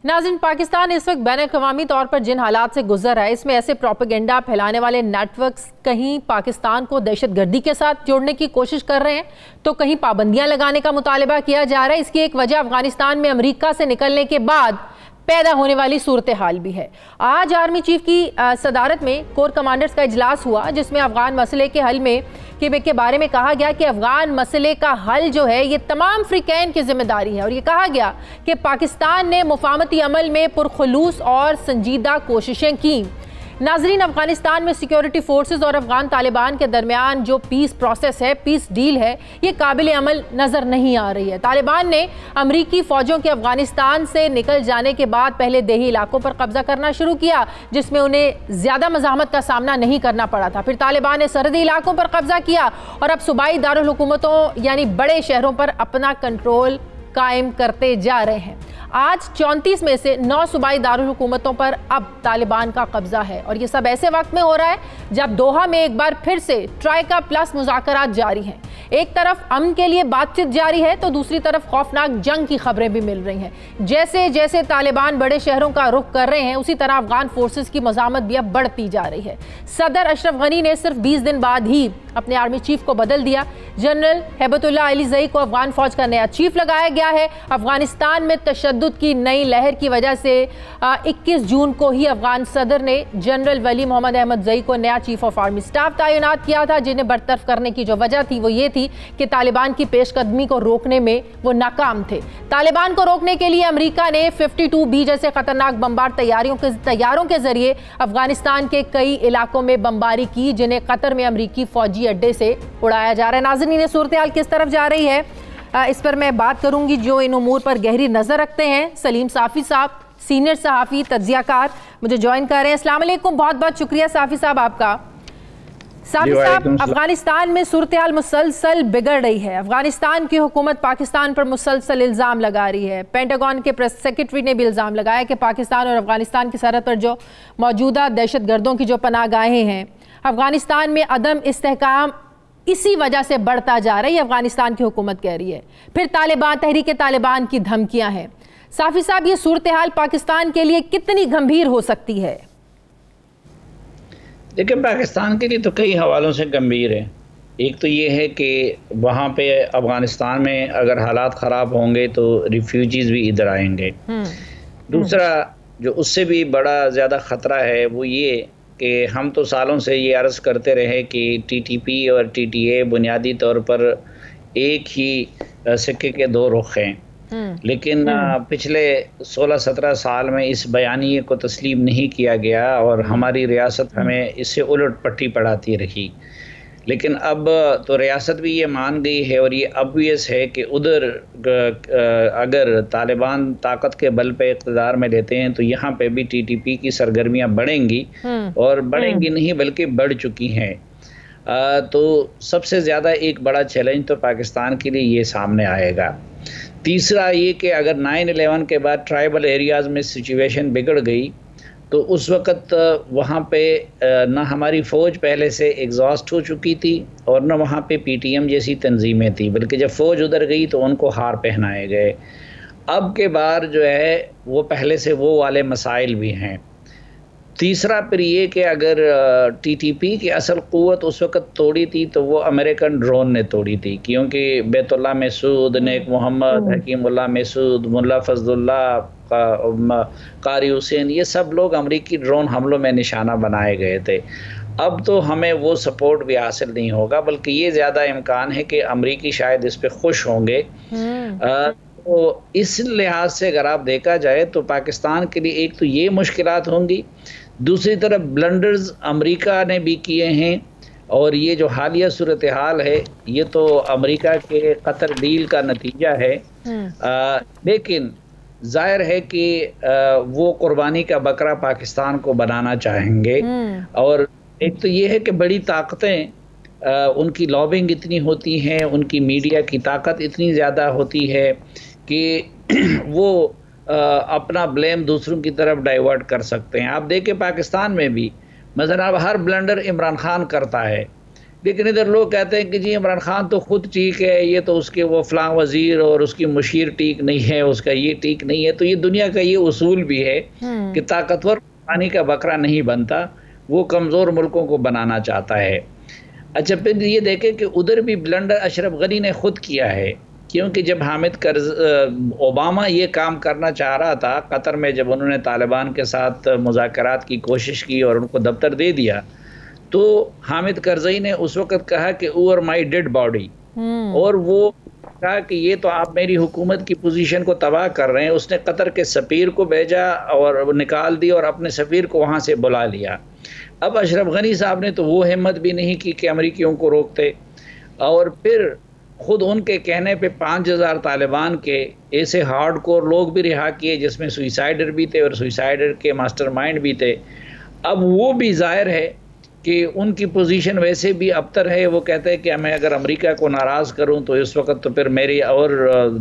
नाज़रीन, पाकिस्तान इस वक्त बैन-ए-क़वामी तौर पर जिन हालात से गुजर रहा है, इसमें ऐसे प्रोपेगेंडा फैलाने वाले नेटवर्क्स कहीं पाकिस्तान को दहशतगर्दी के साथ जोड़ने की कोशिश कर रहे हैं, तो कहीं पाबंदियां लगाने का मुतालबा किया जा रहा है। इसकी एक वजह अफगानिस्तान में अमेरिका से निकलने के बाद पैदा होने वाली सूरत हाल भी है। आज आर्मी चीफ की सदारत में कोर कमांडर्स का इजलास हुआ, जिसमें अफगान मसले के हल में के बारे में कहा गया कि अफगान मसले का हल जो है ये तमाम फ्रीकैन की जिम्मेदारी है। और ये कहा गया कि पाकिस्तान ने मुफाहमती अमल में पुरखुलूस और संजीदा कोशिशें की। नाजरीन, अफगानिस्तान में सिक्योरिटी फोर्सेस और अफगान तालिबान के दरमियान जो पीस प्रोसेस है, पीस डील है, ये काबिल अमल नज़र नहीं आ रही है। तालिबान ने अमरीकी फ़ौजों के अफगानिस्तान से निकल जाने के बाद पहले देही इलाकों पर कब्जा करना शुरू किया, जिसमें उन्हें ज़्यादा मज़ाहमत का सामना नहीं करना पड़ा था। फिर तालिबान ने सरहदी इलाकों पर कब्जा किया और अब सूबाई दारुल हुकूमतों यानी बड़े शहरों पर अपना कंट्रोल कायम करते जा रहे हैं। आज 34 में से 9 सूबाई दारुल हुकूमतों पर अब तालिबान का कब्जा है और ये सब ऐसे वक्त में हो रहा है जब दोहा में एक बार फिर से ट्राइका प्लस मुज़ाकरात जारी हैं। एक तरफ अमन के लिए बातचीत जारी है तो दूसरी तरफ खौफनाक जंग की खबरें भी मिल रही हैं। जैसे जैसे तालिबान बड़े शहरों का रुख कर रहे हैं, उसी तरह अफगान फोर्सेस की मज़ामत भी अब बढ़ती जा रही है। सदर अशरफ गनी ने सिर्फ 20 दिन बाद ही अपने आर्मी चीफ को बदल दिया। जनरल हैबतुल्लाह अली ज़ई को अफगान फौज का नया चीफ लगाया गया है। अफगानिस्तान में तशद्दुद की नई लहर की वजह से 21 जून को ही अफगान सदर ने जनरल वली मोहम्मद अहमद ज़ई को नया चीफ ऑफ आर्मी स्टाफ तैनात किया था, जिन्हें बरतरफ करने की जो वजह थी वो ये थी कि तालिबान की पेशकदमी को रोकने में वो नाकाम थे। तालिबान को रोकने के लिए अमेरिका ने 52B जैसे खतरनाक बमबार तैयारों के जरिए अफगानिस्तान के कई इलाकों में बमबारी की, जिन्हें कतर में अमरीकी फौजी अड्डे से उड़ाया जा रहा है। नाज़रीन, सूरत हाल किस तरफ जा रही है, इस पर मैं बात करूंगी। जो इन उमूर पर गहरी नजर रखते हैं, सलीम साफ़ी साहब, सीनियर सहाफ़ी तज्ज़ियाकार, मुझे ज्वाइन कर रहे हैं। अस्सलाम वालेकुम, बहुत बहुत शुक्रिया साफ़ी साहब आपका। साफ़ी साहब, अफगानिस्तान में सूरत हाल मुसलसल बिगड़ रही है। अफगानिस्तान की हुकूमत पाकिस्तान पर मुसलसल इल्ज़ाम लगा रही है। पेंटागन के प्रेस सेक्रेटरी ने भी इल्ज़ाम लगाया कि पाकिस्तान और अफगानिस्तान की सरहद पर जो मौजूदा दहशतगर्दों की जो पनाहगाहें हैं, अफगानिस्तान में अदम इस्तेहकाम इसी वजह से बढ़ता जा रहा है, अफगानिस्तान की हुकूमत कह रही है। फिर तालिबान, तहरीक तालिबान की धमकियां हैं। साफ़ी साहब, ये सूरत हाल पाकिस्तान के लिए कितनी गंभीर हो सकती है? देखिए, पाकिस्तान के लिए तो कई हवालों से गंभीर है। एक तो ये है कि वहाँ पे अफगानिस्तान में अगर हालात ख़राब होंगे तो रिफ्यूजीज़ भी इधर आएंगे। दूसरा जो उससे भी बड़ा ज़्यादा ख़तरा है वो ये कि हम तो सालों से ये अर्ज़ करते रहे कि TTP और TTA बुनियादी तौर पर एक ही सिक्के के दो रुख हैं, लेकिन पिछले 16-17 साल में इस बयानिए को तस्लीम नहीं किया गया और हमारी रियासत हमें इससे उलट पट्टी पढ़ाती रही। लेकिन अब तो रियासत भी ये मान गई है और ये ऑब्वियस है कि उधर अगर तालिबान ताकत के बल पे इक़्तिदार में लेते हैं तो यहाँ पे भी TTP की सरगर्मियाँ बढ़ेंगी और बढ़ेंगी नहीं बल्कि बढ़ चुकी हैं। तो सबसे ज़्यादा एक बड़ा चैलेंज तो पाकिस्तान के लिए ये सामने आएगा। तीसरा ये कि अगर 9/11 के बाद ट्राइबल एरियाज़ में सिचुएशन बिगड़ गई तो उस वक़्त वहाँ पे न हमारी फ़ौज पहले से एग्जॉस्ट हो चुकी थी और न वहाँ पे PTM जैसी तंजीमें थी, बल्कि जब फ़ौज उधर गई तो उनको हार पहनाए गए। अब के बार जो है वो पहले से वो वाले मसाइल भी हैं। तीसरा फिर ये कि अगर TTP की असल क़ुव्वत उस वक़्त तोड़ी थी तो वो अमेरिकन ड्रोन ने तोड़ी थी, क्योंकि बैतुल्लाह मसूद, नेक मोहम्मद, हकीमुल्लाह मसूद, मुल्ला फजलुल्लाह, कारी हुसैन, ये सब लोग अमेरिकी ड्रोन हमलों में निशाना बनाए गए थे। अब तो हमें वो सपोर्ट भी हासिल नहीं होगा, बल्कि ये ज़्यादा इम्कान है कि अमेरिकी शायद इस पर खुश होंगे। तो इस लिहाज से अगर आप देखा जाए तो पाकिस्तान के लिए एक तो ये मुश्किलात होंगी, दूसरी तरफ ब्लंडर्स अमेरिका ने भी किए हैं और ये जो हालिया सूरत हाल है ये तो अमेरिका के कतर डील का नतीजा है। लेकिन जाहिर है कि वो कुर्बानी का बकरा पाकिस्तान को बनाना चाहेंगे। और एक तो ये है कि बड़ी ताकतें उनकी लॉबिंग इतनी होती हैं, उनकी मीडिया की ताकत इतनी ज़्यादा होती है कि वो अपना ब्लेम दूसरों की तरफ डाइवर्ट कर सकते हैं। आप देखें पाकिस्तान में भी मसलन अब हर ब्लंडर इमरान खान करता है, लेकिन इधर लोग कहते हैं कि जी इमरान खान तो खुद ठीक है, ये तो उसके वो फलां वजीर और उसकी मुशीर ठीक नहीं है, उसका ये ठीक नहीं है। तो ये दुनिया का ये उसूल भी है कि ताकतवर पानी का बकरा नहीं बनता, वो कमज़ोर मुल्कों को बनाना चाहता है। अच्छा, फिर ये देखें कि उधर भी ब्लंडर अशरफ गनी ने खुद किया है, क्योंकि जब ओबामा ये काम करना चाह रहा था कतर में, जब उन्होंने तालिबान के साथ मुज़ाकरात की कोशिश की और उनको दफ्तर दे दिया, तो हामिद करज़ई ने उस वक़्त कहा कि ओवर माई डेड बॉडी, और वो कहा कि ये तो आप मेरी हुकूमत की पोजीशन को तबाह कर रहे हैं। उसने कतर के सफ़ीर को भेजा और निकाल दिया और अपने सफ़ीर को वहाँ से बुला लिया। अब अशरफ गनी साहब ने तो वो हिम्मत भी नहीं की कि अमरीकियों को रोकते, और फिर ख़ुद उनके कहने पे 5000 तालिबान के ऐसे हार्ड कोर लोग भी रिहा किए, जिसमें सुइसाइडर भी थे और सुइसाइडर के मास्टरमाइंड भी थे। अब वो भी ज़ाहिर है कि उनकी पोजीशन वैसे भी अबतर है। वो कहते हैं कि मैं अगर अमेरिका को नाराज़ करूं तो इस वक्त तो फिर मेरी और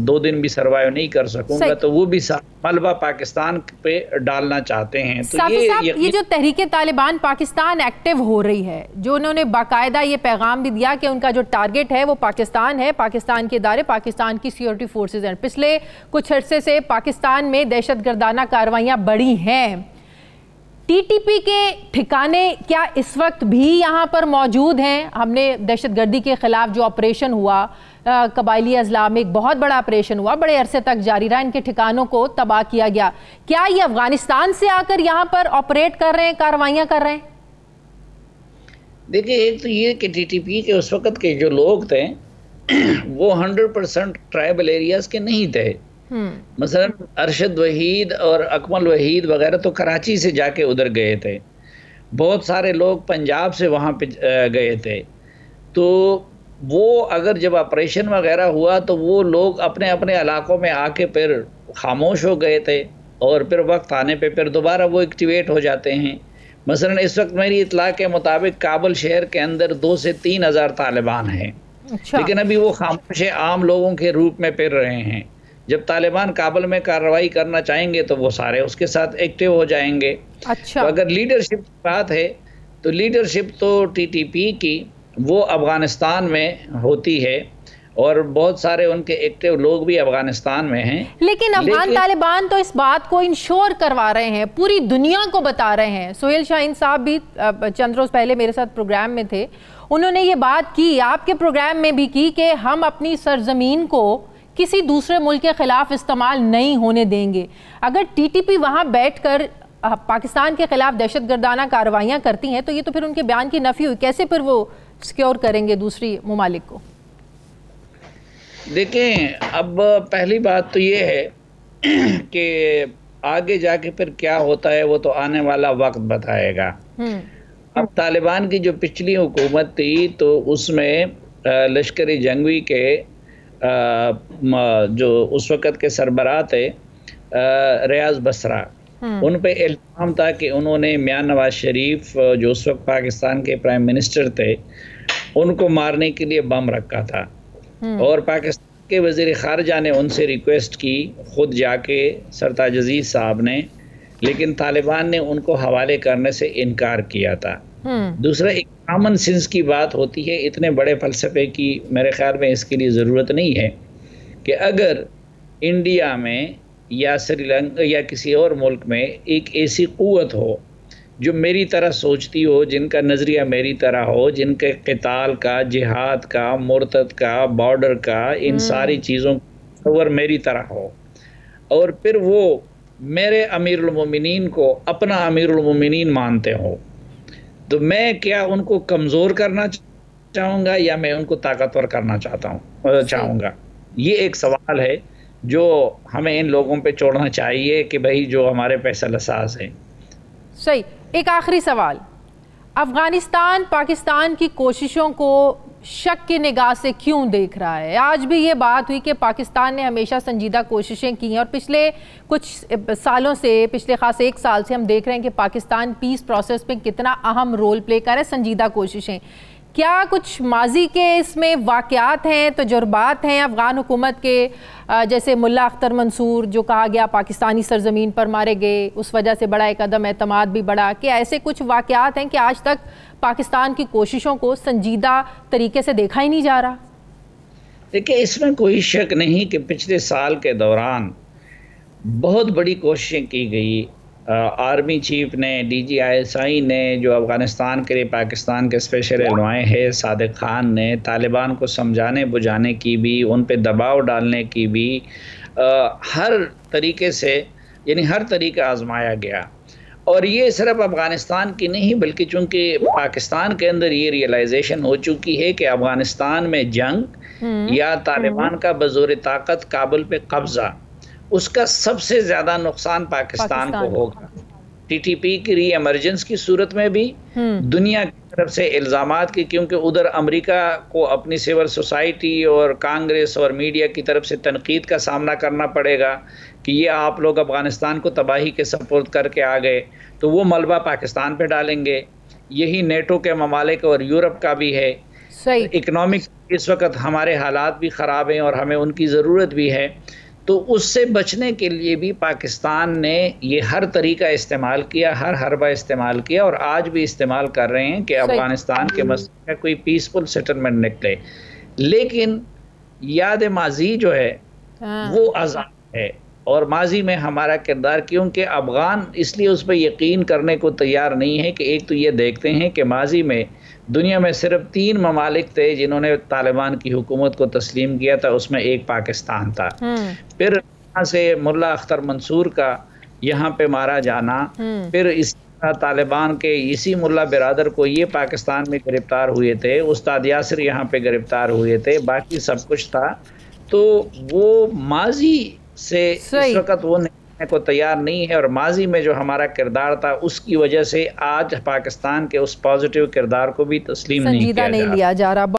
2 दिन भी सर्वाइव नहीं कर सकूंगा, तो वो भी मलबा पाकिस्तान पे डालना चाहते हैं। तो ये जो तहरीके तालिबान पाकिस्तान एक्टिव हो रही है, जो उन्होंने बाकायदा ये पैगाम भी दिया कि उनका जो टारगेट है वो पाकिस्तान है, पाकिस्तान के इदारे, पाकिस्तान की सिक्योरिटी फोर्सेज हैं। पिछले कुछ अर्से से पाकिस्तान में दहशतगर्दाना कार्रवाइयाँ बढ़ी हैं। टीटीपी के ठिकाने क्या इस वक्त भी यहाँ पर मौजूद हैं? हमने दहशतगर्दी के खिलाफ जो ऑपरेशन हुआ, कबायली अजला में एक बहुत बड़ा ऑपरेशन हुआ, बड़े अरसे तक जारी रहा, इनके ठिकानों को तबाह किया गया। क्या ये अफगानिस्तान से आकर यहाँ पर ऑपरेट कर रहे हैं, कार्रवाइयाँ कर रहे हैं? देखिए, एक तो ये कि टीटीपी के उस वक्त के जो लोग थे वो 100% ट्राइबल एरियाज के नहीं थे। मसलन अरशद वहीद और अकमल वहीद वगैरह तो कराची से जाके उधर गए थे, बहुत सारे लोग पंजाब से वहाँ पे गए थे। तो वो अगर जब ऑपरेशन वगैरह हुआ तो वो लोग अपने अपने इलाकों में आके फिर खामोश हो गए थे, और फिर वक्त आने पे फिर दोबारा वो एक्टिवेट हो जाते हैं। मसलन इस वक्त मेरी इतला के मुताबिक काबुल शहर के अंदर 2 से 3 हज़ार तालिबान हैं। अच्छा। लेकिन अभी वो खामोश आम लोगों के रूप में फिर रहे हैं। जब तालिबान काबुल में कार्रवाई करना चाहेंगे तो वो सारे उसके साथ एक्टिव हो जाएंगे। अच्छा। तो अगर लीडरशिप की बात है तो लीडरशिप तो टीटीपी की वो अफगानिस्तान में होती है, और बहुत सारे उनके एक्टिव लोग भी अफगानिस्तान में हैं। लेकिन अफगान तालिबान तो इस बात को इंश्योर करवा रहे हैं, पूरी दुनिया को बता रहे हैं। सोहेल शाहीन साहब भी चंद रोज पहले मेरे साथ प्रोग्राम में थे, उन्होंने ये बात की, आपके प्रोग्राम में भी की, कि हम अपनी सरजमीन को किसी दूसरे मुल्क के खिलाफ इस्तेमाल नहीं होने देंगे। अगर टीटीपी वहां बैठकर पाकिस्तान के खिलाफ दहशतगर्दाना कार्रवाइयां करती हैं तो ये तो फिर उनके बयान की नफी हुई। कैसे फिर वो सिक्योर करेंगे दूसरी ममालिक को? देखें, अब पहली बात तो ये है कि आगे जाके फिर क्या होता है वो तो आने वाला वक्त बताएगा। अब तालिबान की जो पिछली हुकूमत थी तो उसमें लश्करी जंगवी के जो उस वक़्त के सरबराह थे रियाज बसरा, उन पे इल्ज़ाम था कि उन्होंने मियां नवाज शरीफ जो उस वक्त पाकिस्तान के प्राइम मिनिस्टर थे उनको मारने के लिए बम रखा था, और पाकिस्तान के वज़ीर ख़ारजा ने उनसे रिक्वेस्ट की ख़ुद जाके सरताज अजीज़ साहब ने, लेकिन तालिबान ने उनको हवाले करने से इनकार किया था। दूसरा, एक कॉमन सेंस की बात होती है, इतने बड़े फ़लसफ़े की मेरे ख्याल में इसके लिए ज़रूरत नहीं है कि अगर इंडिया में या श्रीलंका या किसी और मुल्क में एक ऐसी क़ुव्वत हो जो मेरी तरह सोचती हो, जिनका नज़रिया मेरी तरह हो, जिनके क़िताल का, जिहाद का, मुर्तद का, बॉर्डर का, इन सारी चीज़ों का मेरी तरह हो, और फिर वो मेरे अमीरुल मोमिनीन को अपना अमीरुल मोमिनीन मानते हो, तो मैं क्या उनको कमज़ोर करना चाहूँगा या मैं उनको ताकतवर करना चाहूँगा? ये एक सवाल है जो हमें इन लोगों पे छोड़ना चाहिए कि भाई जो हमारे फैसल असास हैं। सही। एक आखिरी सवाल, अफगानिस्तान पाकिस्तान की कोशिशों को शक की निगाह से क्यों देख रहा है? आज भी ये बात हुई कि पाकिस्तान ने हमेशा संजीदा कोशिशें की हैं, और पिछले कुछ सालों से, पिछले खास 1 साल से हम देख रहे हैं कि पाकिस्तान पीस प्रोसेस में कितना अहम रोल प्ले कर रहा है, संजीदा कोशिशें। क्या कुछ माजी के इसमें वाक़यात हैं, तजुर्बात हैं अफ़गान हुकूमत के, जैसे मुल्ला अख्तर मंसूर जो कहा गया पाकिस्तानी सरजमीन पर मारे गए, उस वजह से बड़ा एक अदम एतमाद भी बढ़ा, कि ऐसे कुछ वाक़यात हैं कि आज तक पाकिस्तान की कोशिशों को संजीदा तरीके से देखा ही नहीं जा रहा? देखिए, इसमें कोई शक नहीं कि पिछले साल के दौरान बहुत बड़ी कोशिशें की गई। आर्मी चीफ ने, DGISI ने, जो अफ़गानिस्तान के लिए पाकिस्तान के स्पेशल एनवॉय है सादिक खान ने, तालिबान को समझाने बुझाने की भी, उन पे दबाव डालने की भी, हर तरीके से, यानी हर तरीका आजमाया गया। और ये सिर्फ अफ़गानिस्तान की नहीं, बल्कि चूंकि पाकिस्तान के अंदर ये रियलाइजेशन हो चुकी है कि अफ़गानिस्तान में जंग या तालिबान का बज़ोर ताकत काबुल पे कब्ज़ा, उसका सबसे ज़्यादा नुकसान पाकिस्तान को होगा। TTP की री एमरजेंस की सूरत में भी दुनिया की तरफ से इल्ज़ामात की, क्योंकि उधर अमेरिका को अपनी सिविल सोसाइटी और कांग्रेस और मीडिया की तरफ से तनकीद का सामना करना पड़ेगा कि ये आप लोग अफ़गानिस्तान को तबाही के सपुर्द करके आ गए, तो वो मलबा पाकिस्तान पे डालेंगे। यही नेटो के ममालिक और यूरोप का भी है। इकनॉमिक इस वक्त हमारे हालात भी ख़राब हैं और हमें उनकी ज़रूरत भी है। तो उससे बचने के लिए भी पाकिस्तान ने ये हर तरीका इस्तेमाल किया, हर हरबा इस्तेमाल किया, और आज भी इस्तेमाल कर रहे हैं कि अफ़गानिस्तान के मसले में कोई पीसफुल सेटलमेंट निकले। लेकिन याद माजी जो है वो आज़ाद है, और माजी में हमारा किरदार, क्योंकि अफ़गान इसलिए उस पर यकीन करने को तैयार नहीं है कि एक तो ये देखते हैं कि माजी में दुनिया में सिर्फ 3 ममालिक थे जिन्होंने तालिबान की हुकूमत को तस्लीम किया था, उसमें एक पाकिस्तान था। फिर यहाँ से मुल्ला अख्तर मंसूर का यहाँ पे मारा जाना, फिर इस तालिबान के इसी मुल्ला बिरादर को ये पाकिस्तान में गिरफ्तार हुए थे, उस्ताद यासिर यहाँ पे गिरफ्तार हुए थे, बाकी सब कुछ था। तो वो माजी से इस वक्त वो को तैयार नहीं है, और माजी में जो हमारा किरदार था उसकी वजह से आज पाकिस्तान के उस पॉजिटिव किरदार को भी तस्लीम नहीं लिया जा रहा।